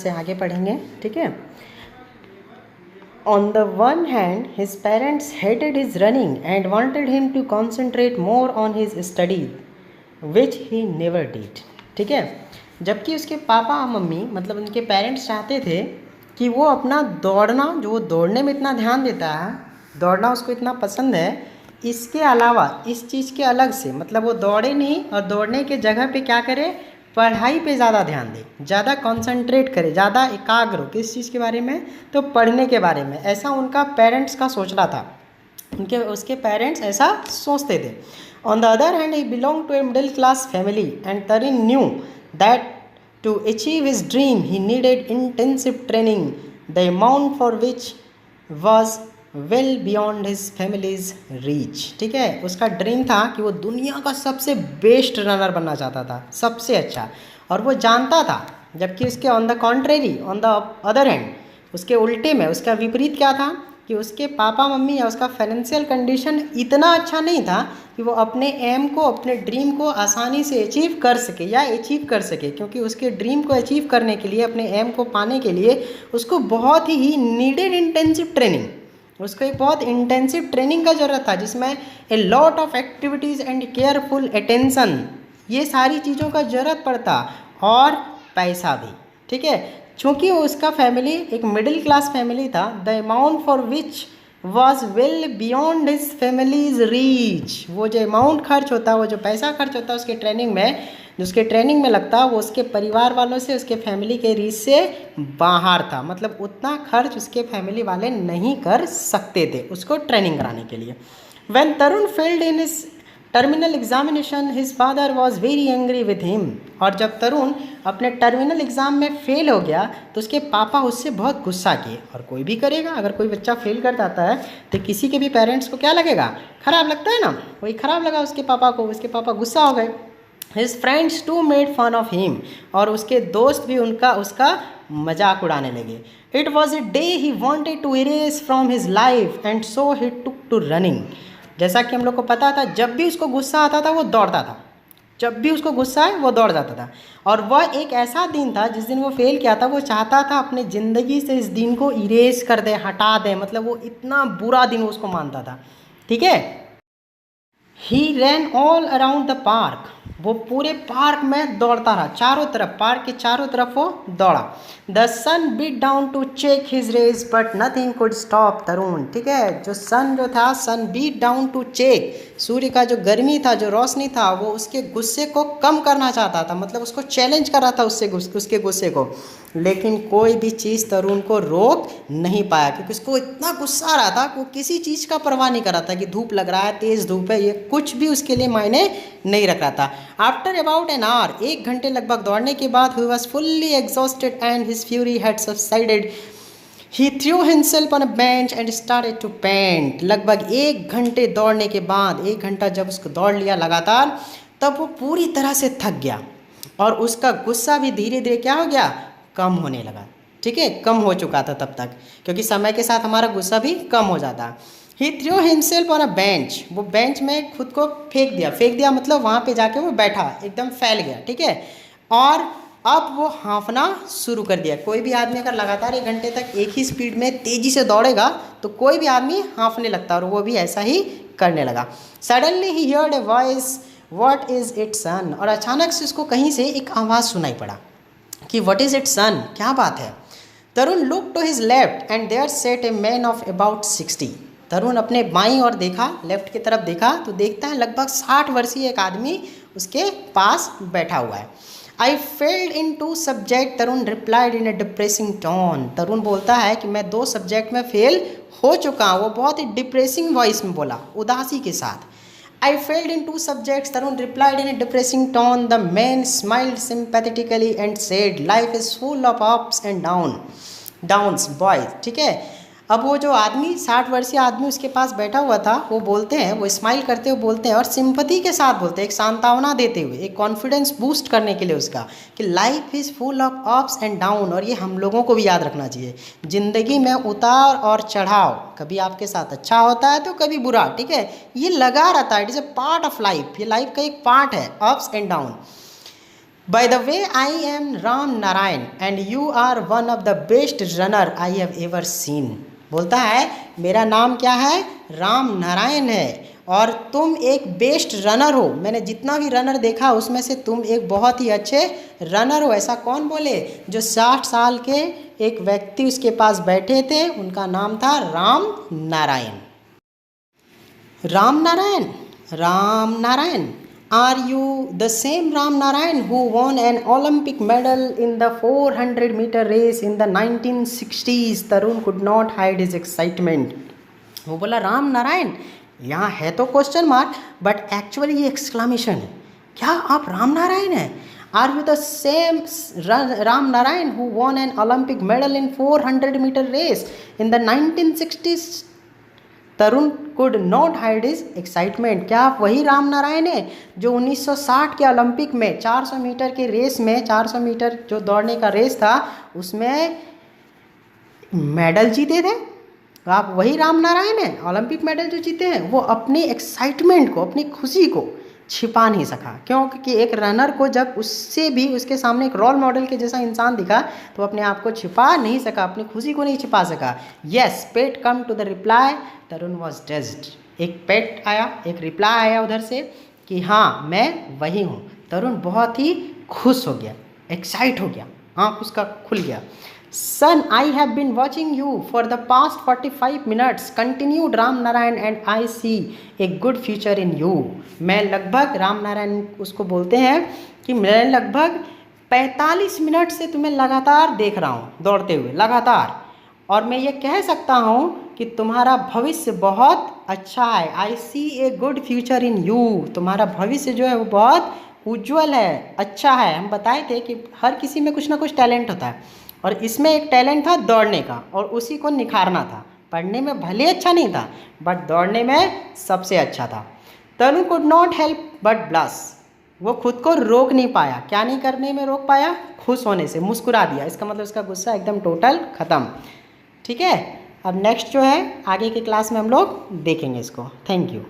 से आगे पढ़ेंगे, ठीक है। On the one hand, his parents hated his running and wanted him to concentrate more on his studies, which he never did. ठीक है, जबकि उसके पापा और मम्मी मतलब उनके पेरेंट्स चाहते थे कि वो अपना दौड़ना, जो वो दौड़ने में इतना ध्यान देता है, दौड़ना उसको इतना पसंद है, इसके अलावा इस चीज़ के अलग से मतलब वो दौड़े नहीं और दौड़ने के जगह पे क्या करे, पढ़ाई पे ज़्यादा ध्यान दे, ज़्यादा कंसंट्रेट करे, ज़्यादा एकाग्र हो किस चीज़ के बारे में, तो पढ़ने के बारे में। ऐसा उनका पेरेंट्स का सोचना था, उसके पेरेंट्स ऐसा सोचते थे। On the other hand he belong to a middle class family and Tarun knew that to achieve his dream he needed intensive training the amount for which was well beyond his family's reach. ठीक है, उसका dream था कि वो दुनिया का सबसे best runner बनना चाहता था, सबसे अच्छा, और वो जानता था। जबकि उसके on the contrary, on the other hand, उसके उल्टे में, उसका विपरीत क्या था कि उसके पापा मम्मी या उसका फाइनेंशियल कंडीशन इतना अच्छा नहीं था कि वो अपने एम को, अपने ड्रीम को आसानी से अचीव कर सके या अचीव कर सके। क्योंकि उसके ड्रीम को अचीव करने के लिए, अपने एम को पाने के लिए उसको बहुत ही नीडेड इंटेंसिव ट्रेनिंग, उसको एक बहुत इंटेंसिव ट्रेनिंग का ज़रूरत था, जिसमें a lot of activities and careful attention, ये सारी चीज़ों का ज़रूरत पड़ता, और पैसा भी। ठीक है, चूँकि उसका फैमिली एक मिडिल क्लास फैमिली था, the amount for which was well beyond his family's reach, वो जो अमाउंट खर्च होता, वो जो पैसा खर्च होता उसके ट्रेनिंग में, जो उसके ट्रेनिंग में लगता, वो उसके परिवार वालों से, उसके फैमिली के रीच से बाहर था। मतलब उतना खर्च उसके फैमिली वाले नहीं कर सकते थे उसको ट्रेनिंग कराने के लिए। When Tarun failed in his terminal examination his father was very angry with him, और जब तरुण अपने टर्मिनल एग्ज़ाम में फ़ेल हो गया तो उसके पापा उससे बहुत गुस्सा किए। और कोई भी करेगा, अगर कोई बच्चा फेल कर जाता है तो किसी के भी पेरेंट्स को क्या लगेगा, ख़राब लगता है ना, वही ख़राब लगा उसके पापा को, उसके पापा गुस्सा हो गए। His friends too made fun of him, और उसके दोस्त भी उसका मजाक उड़ाने लगे। It was a day he wanted to erase from his life and so he took to running. जैसा कि हम लोग को पता था, जब भी उसको गुस्सा आता था वो दौड़ता था, जब भी उसको गुस्सा है वो दौड़ जाता था। और वह एक ऐसा दिन था जिस दिन वो फेल किया था, वो चाहता था अपने ज़िंदगी से इस दिन को इरेज कर दे, हटा दे, मतलब वो इतना बुरा दिन उसको मानता था। ठीक है, ही रैन ऑल अराउंड द पार्क, वो पूरे पार्क में दौड़ता रहा, चारों तरफ, पार्क के चारों तरफ वो दौड़ा। The sun beat down to check his race but nothing could stop Tarun. ठीक है, जो सन जो था, sun beat down to check, सूर्य का जो गर्मी था, जो रोशनी था, वो उसके गुस्से को कम करना चाहता था, मतलब उसको चैलेंज कर रहा था उसके गुस्से को, लेकिन कोई भी चीज़ तरुण को रोक नहीं पाया, क्योंकि उसको इतना गुस्सा आ रहा था कि वो किसी चीज़ का परवाह नहीं कर रहा था कि धूप लग रहा है, तेज़ धूप है, ये कुछ भी उसके लिए मायने नहीं रख रहा था। आफ्टर अबाउट एन आवर, 1 घंटे लगभग दौड़ने के बाद, he was fully exhausted and his fury had subsided, he threw himself on a bench and started to pant. लगभग 1 घंटे दौड़ने के बाद, 1 घंटा जब उसको दौड़ लिया लगातार, तब वो पूरी तरह से थक गया और उसका गुस्सा भी धीरे धीरे क्या हो गया, कम होने लगा। ठीक है, कम हो चुका था तब तक, क्योंकि समय के साथ हमारा गुस्सा भी कम हो जाता। He threw himself on a bench, वो बेंच में खुद को फेंक दिया मतलब वहाँ पे जाके वो बैठा, एकदम फैल गया। ठीक है, और अब वो हाँफना शुरू कर दिया। कोई भी आदमी अगर लगातार 1 घंटे तक एक ही स्पीड में तेज़ी से दौड़ेगा तो कोई भी आदमी हाँफने लगता है, और वो भी ऐसा ही करने लगा। Suddenly he heard a voice, what is it son, और अचानक से उसको कहीं से एक आवाज़ सुनाई पड़ा कि व्हाट इज़ इट सन, क्या बात है। Tarun look to his left and there sat a man of about 60। Tarun अपने बाईं ओर देखा, लेफ्ट की तरफ देखा तो देखता है लगभग 60 वर्षीय एक आदमी उसके पास बैठा हुआ है। I failed in 2 subject, Tarun replied in a depressing tone. Tarun बोलता है कि मैं 2 सब्जेक्ट में फेल हो चुका हूँ। वो बहुत ही डिप्रेसिंग वॉइस में बोला, उदासी के साथ। I failed in 2 subjects, Tarun replied in a depressing tone. The man smiled sympathetically and said, life is full of ups and downs, boys. ठीक है, अब वो जो आदमी 60 वर्षीय आदमी उसके पास बैठा हुआ था, वो बोलते हैं, वो स्माइल करते हुए बोलते हैं और सिंपैथी के साथ बोलते हैं, एक सांत्वना देते हुए, एक कॉन्फिडेंस बूस्ट करने के लिए उसका, कि life is full of ups and down. और ये हम लोगों को भी याद रखना चाहिए, ज़िंदगी में उतार और चढ़ाव, कभी आपके साथ अच्छा होता है तो कभी बुरा। ठीक है, ये लगा रहता है, it is a part of life, ये लाइफ का एक पार्ट है, ups and down. By the way I am Ram Narayan and you are one of the best runner I have ever seen. बोलता है मेरा नाम क्या है, राम नारायण है, और तुम एक बेस्ट रनर हो, मैंने जितना भी रनर देखा उसमें से तुम एक बहुत ही अच्छे रनर हो। ऐसा कौन बोले? जो 60 साल के एक व्यक्ति उसके पास बैठे थे, उनका नाम था Ram Narayan. Ram Narayan, Ram Narayan, are you the same Ram Narayan who won an Olympic medal in the 400 meter race in the 1960s? Tarun could not hide his excitement। वो बोला राम नारायण, यहाँ है तो क्वेश्चन मार्क बट एक्चुअली ये एक्सक्लामेशन है। क्या आप राम नारायण हैं? Are you the same Ram Narayan who won an Olympic medal in 400 meter race in the 1960s? Tarun could not hide his excitement. क्या आप वही राम नारायण हैं जो 1960 के ओलंपिक में 400 मीटर के रेस में, 400 मीटर जो दौड़ने का रेस था उसमें मेडल जीते थे? आप वही राम नारायण हैं, ओलंपिक मेडल जो जीते हैं? वो अपनी एक्साइटमेंट को, अपनी खुशी को छिपा नहीं सका। क्यों? क्योंकि एक रनर को जब उससे भी उसके सामने एक रोल मॉडल के जैसा इंसान दिखा तो अपने आप को छिपा नहीं सका, अपनी खुशी को नहीं छिपा सका। Yes, pat came to the reply, Tarun was dazed. एक पेट आया, एक रिप्लाई आया उधर से कि हाँ मैं वही हूँ। तरुण बहुत ही खुश हो गया, एक्साइट हो गया, आँख उसका खुल गया। Son, I have been watching you for the past 45 minutes, continued Ram Narayan, and I see a good future in you। मैं लगभग, राम नारायण उसको बोलते हैं कि मैं लगभग 45 मिनट से तुम्हें लगातार देख रहा हूँ दौड़ते हुए, लगातार, और मैं ये कह सकता हूँ कि तुम्हारा भविष्य बहुत अच्छा है। I see a good future in you। तुम्हारा भविष्य जो है वो बहुत उज्जवल है, अच्छा है। हम बताए थे कि हर किसी में कुछ ना कुछ टैलेंट होता है, और इसमें एक टैलेंट था दौड़ने का, और उसी को निखारना था। पढ़ने में भले अच्छा नहीं था बट दौड़ने में सबसे अच्छा था। Tanu could not help but blush. वो खुद को रोक नहीं पाया। क्या नहीं करने में रोक पाया? खुश होने से, मुस्कुरा दिया। इसका मतलब इसका गुस्सा एकदम टोटल ख़त्म। ठीक है, अब नेक्स्ट जो है आगे की क्लास में हम लोग देखेंगे इसको। Thank you.